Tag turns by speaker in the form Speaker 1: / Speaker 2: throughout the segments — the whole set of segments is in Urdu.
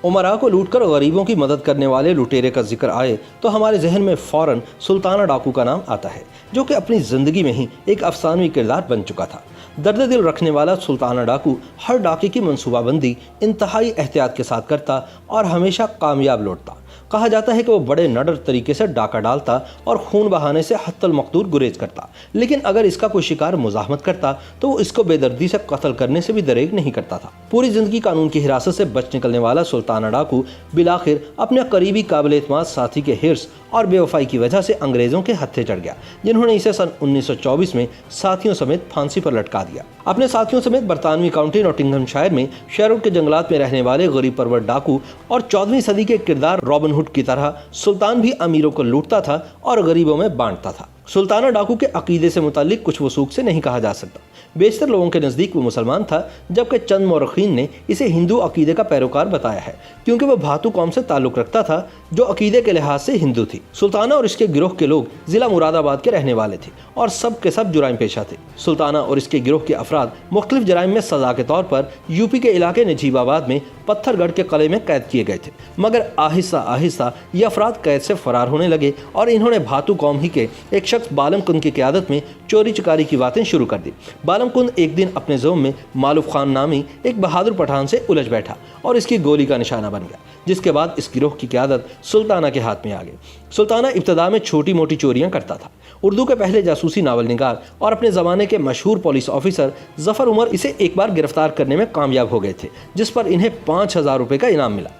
Speaker 1: امراء کو لوٹ کر غریبوں کی مدد کرنے والے لٹیرے کا ذکر آئے تو ہمارے ذہن میں فوراً سلطانہ ڈاکو کا نام آتا ہے، جو کہ اپنی زندگی میں ہی ایک افسانوی کردار بن چکا تھا۔ درد دل رکھنے والا سلطانہ ڈاکو ہر ڈاکے کی منصوبہ بندی انتہائی احتیاط کے ساتھ کرتا اور ہمیشہ کامیاب لوٹتا۔ کہا جاتا ہے کہ وہ بڑے نڈر طریقے سے ڈاکہ ڈالتا اور خون بہانے سے حتی المقدور گریز کرتا، لیکن اگر اس کا کوئی شکار مزاحمت کرتا تو وہ اس کو بے دردی سے قتل کرنے سے بھی دریغ نہیں کرتا تھا۔ پوری زندگی قانون کی حراست سے بچ نکلنے والا سلطانہ ڈاکو بالآخر اپنے قریبی قابل اعتماد ساتھی کے حرص اور بے وفائی کی وجہ سے انگریزوں کے ہتھے چڑھ گیا، جنہوں نے اسے سن 1924 میں ساتھیوں سمیت پھانسی پر لٹکا دیا۔ اپنے ساتھیوں سمیت برطانوی کاؤنٹی نوٹنگھم شائر میں شیروڈ کے جنگلات میں رہنے والے غریب پرور ڈاکو اور 14ویں صدی کے کردار رابن ہوڈ کی طرح سلطان بھی امیروں کو لوٹتا تھا اور غریبوں میں بانٹتا تھا۔ سلطانہ ڈاکو کے عقیدے سے متعلق کچھ وثوق سے نہیں کہا جا سکتا۔ بیشتر لوگوں کے نزدیک وہ مسلمان تھا، جبکہ چند مورخین نے اسے ہندو عقیدے کا پیروکار بتایا ہے، کیونکہ وہ بھاتو قوم سے تعلق رکھتا تھا جو عقیدے کے لحاظ سے ہندو تھی۔ سلطانہ اور اس کے گروہ کے لوگ ضلع مراد آباد کے رہنے والے تھے اور سب کے سب جرائم پیشہ تھے۔ سلطانہ اور اس کے گروہ کے افراد مختلف جرائم میں سزا کے طور پر یوپی کے علاقے نجیب آباد میں پتھر گڑھ کے قلعے میں قید کیے گئے تھے، مگر آہستہ آہستہ یہ افراد قید سے فرار ہونے لگے اور انہوں نے بھاتو قوم ہی کے ایک شخص بالم کند کی قیادت میں چوری چکاری کی باتیں شروع کر دی۔ بالم کند ایک دن اپنے زوم میں مالوف خان نامی ایک بہادر پٹھان سے الجھ بیٹھا اور اس کی گولی کا نشانہ بن گیا، جس کے بعد اس گروہ کی قیادت سلطانہ کے ہاتھ میں آ گئی۔ سلطانہ ابتدا میں چھوٹی موٹی چوریاں کرتا تھا۔ اردو کے پہلے جاسوسی ناول نگار اور اپنے زمانے کے مشہور پولیس آفیسر ظفر عمر اسے ایک بار گرفتار کرنے میں کامیاب ہو گئے تھے، جس پر انہیں 5000 روپے کا انعام ملا۔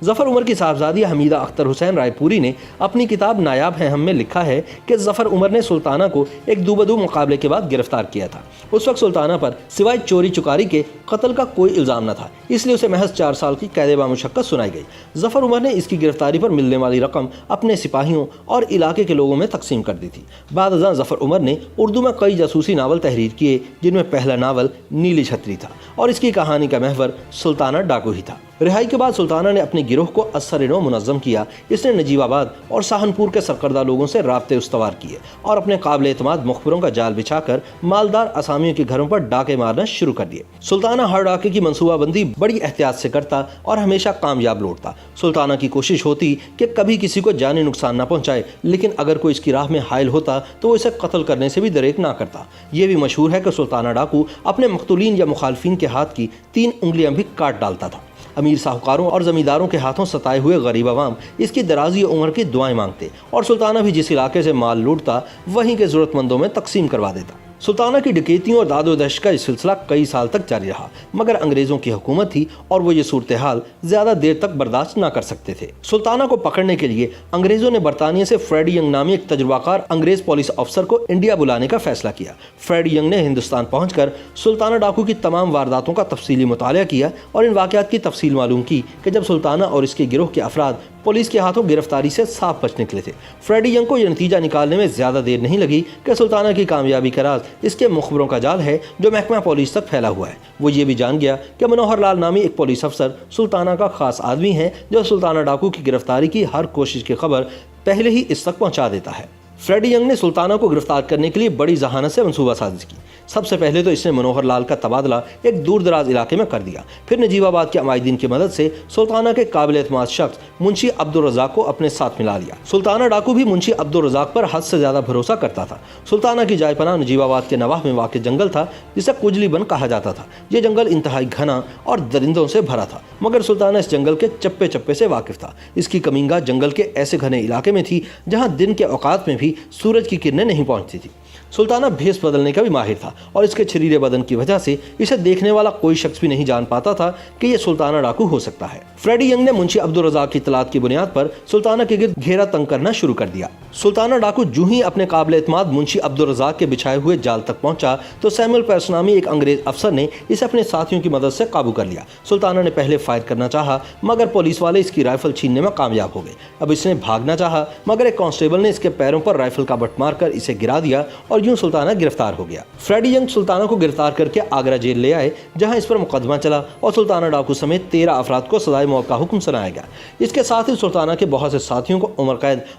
Speaker 1: ظفر عمر کی صاحبزادی حمیدہ اختر حسین رائے پوری نے اپنی کتاب نایاب ہیں ہم میں لکھا ہے کہ ظفر عمر نے سلطانہ کو ایک دو بدو مقابلے کے بعد گرفتار کیا تھا۔ اس وقت سلطانہ پر سوائے چوری چکاری کے قتل کا کوئی الزام نہ تھا، اس لیے اسے محض 4 سال کی قید بامشقت سنائی گئی۔ ظفر عمر نے اس کی گرفتاری پر ملنے والی رقم اپنے سپاہیوں اور علاقے کے لوگوں میں تقسیم کر دی تھی۔ بعد ازاں ظفر عمر نے اردو میں کئی جاسوسی ناول تحریر کیے، جن میں پہلا ناول نیلی چھتری تھا اور اس کی کہانی کا محور سلطانہ ڈاکو ہی تھا۔ رہائی کے بعد سلطانہ نے اپنے گروہ کو اثر نو منظم کیا۔ اس نے نجیب آباد اور سہارنپور کے سرکردہ لوگوں سے رابطے استوار کیے اور اپنے قابل اعتماد مخبروں کا جال بچھا کر مالدار اسامیوں کے گھروں پر ڈاکے مارنا شروع کر دیے۔ سلطانہ ہر ڈاکے کی منصوبہ بندی بڑی احتیاط سے کرتا اور ہمیشہ کامیاب لوٹتا۔ سلطانہ کی کوشش ہوتی کہ کبھی کسی کو جانی نقصان نہ پہنچائے، لیکن اگر کوئی اس کی راہ میں حائل ہوتا تو وہ اسے قتل کرنے سے بھی دریغ نہ کرتا۔ یہ بھی مشہور ہے کہ سلطانہ ڈاکو اپنے مقتولین یا مخالفین کے ہاتھ کی 3 انگلیاں بھی کاٹ ڈالتا تھا۔ امیر ساہوکاروں اور زمینداروں کے ہاتھوں ستائے ہوئے غریب عوام اس کی درازی عمر کی دعائیں مانگتے اور سلطانہ بھی جس علاقے سے مال لوٹتا وہیں کے ضرورت مندوں میں تقسیم کروا دیتا۔ سلطانہ کی ڈکیتیوں اور داد و دہشت کا یہ سلسلہ کئی سال تک جاری رہا، مگر انگریزوں کی حکومت تھی اور وہ یہ صورتحال زیادہ دیر تک برداشت نہ کر سکتے تھے۔ سلطانہ کو پکڑنے کے لیے انگریزوں نے برطانیہ سے فریڈی ینگ نامی ایک تجربہ کار انگریز پولیس افسر کو انڈیا بلانے کا فیصلہ کیا۔ فریڈی ینگ نے ہندوستان پہنچ کر سلطانہ ڈاکو کی تمام وارداتوں کا تفصیلی مطالعہ کیا اور ان واقعات کی تفصیل معلوم کی کہ جب سلطانہ اور اس کے گروہ کے افراد پولیس کے ہاتھوں گرفتاری سے صاف بچ نکلے تھے۔ فریڈی ینگ کو یہ نتیجہ نکالنے میں زیادہ دیر نہیں لگی کہ سلطانہ کی کامیابی کا راز اس کے مخبروں کا جال ہے جو محکمہ پولیس تک پھیلا ہوا ہے۔ وہ یہ بھی جان گیا کہ منوہر لال نامی ایک پولیس افسر سلطانہ کا خاص آدمی ہے جو سلطانہ ڈاکو کی گرفتاری کی ہر کوشش کی خبر پہلے ہی اس تک پہنچا دیتا ہے۔ فریڈی ینگ نے سلطانہ کو گرفتار کرنے کے لیے بڑی ذہانت سے منصوبہ سازی کی۔ سب سے پہلے تو اس نے منوہر لال کا تبادلہ ایک دور دراز علاقے میں کر دیا، پھر نجیب آباد کے عمائدین کی مدد سے سلطانہ کے قابل اعتماد شخص منشی عبدالرزاق کو اپنے ساتھ ملا لیا۔ سلطانہ ڈاکو بھی منشی عبدالرزاق پر حد سے زیادہ بھروسہ کرتا تھا۔ سلطانہ کی جائے پناہ نجیب آباد کے نواح میں واقع جنگل تھا جسے کجلی بن کہا جاتا تھا۔ یہ جنگل انتہائی گھنا اور درندوں سے بھرا تھا، مگر سلطانہ اس جنگل کے چپے چپے سے واقف تھا۔ اس کی کمینگاہ جنگل کے ایسے گھنے علاقے میں تھی جہاں دن کے اوقات میں بھی سورج کی کرنیں نہیں پہنچتی تھی۔ سلطانہ بھیس بدلنے کا بھی ماہر تھا اور اس کے چھریرے بدن کی وجہ سے اسے دیکھنے والا کوئی شخص بھی نہیں جان پاتا تھا کہ یہ سلطانہ ڈاکو ہو سکتا ہے۔ فریڈی ینگ نے منشی عبدالرزاق کی اطلاعات کی بنیاد پر سلطانہ کے گرد گھیرا تنگ کرنا شروع کر دیا۔ سلطانہ ڈاکو جو ہی اپنے قابل اعتماد منشی عبدالرزاق کے بچھائے ہوئے جال تک پہنچا تو سیموئل پیرس نامی ایک انگریز افسر نے اسے اپنے ساتھیوں کی مدد سے قابو کر لیا۔ سلطانہ نے پہلے فائر کرنا چاہا مگر پولیس والے اس کی رائفل چھیننے میں کامیاب ہو گئے۔ اب اس نے بھاگنا چاہا مگر ایک کانسٹیبل نے اس کے پیروں پر رائفل کا بٹ مار کر اسے گرا دیا اور یوں سلطانہ گرفتار ہو گیا۔ فریڈی ینگ سلطانہ کو گرفتار کر کے آگرہ جیل لے آئے جہاں اس پر مقدمہ چلا اور سلطانہ ڈاکو سمیت 13 افراد کو سزائے موت کا حکم سنایا گیا۔ اس کے ساتھ ہی سلطانہ کے بہت سے ساتھیوں کو عمر قید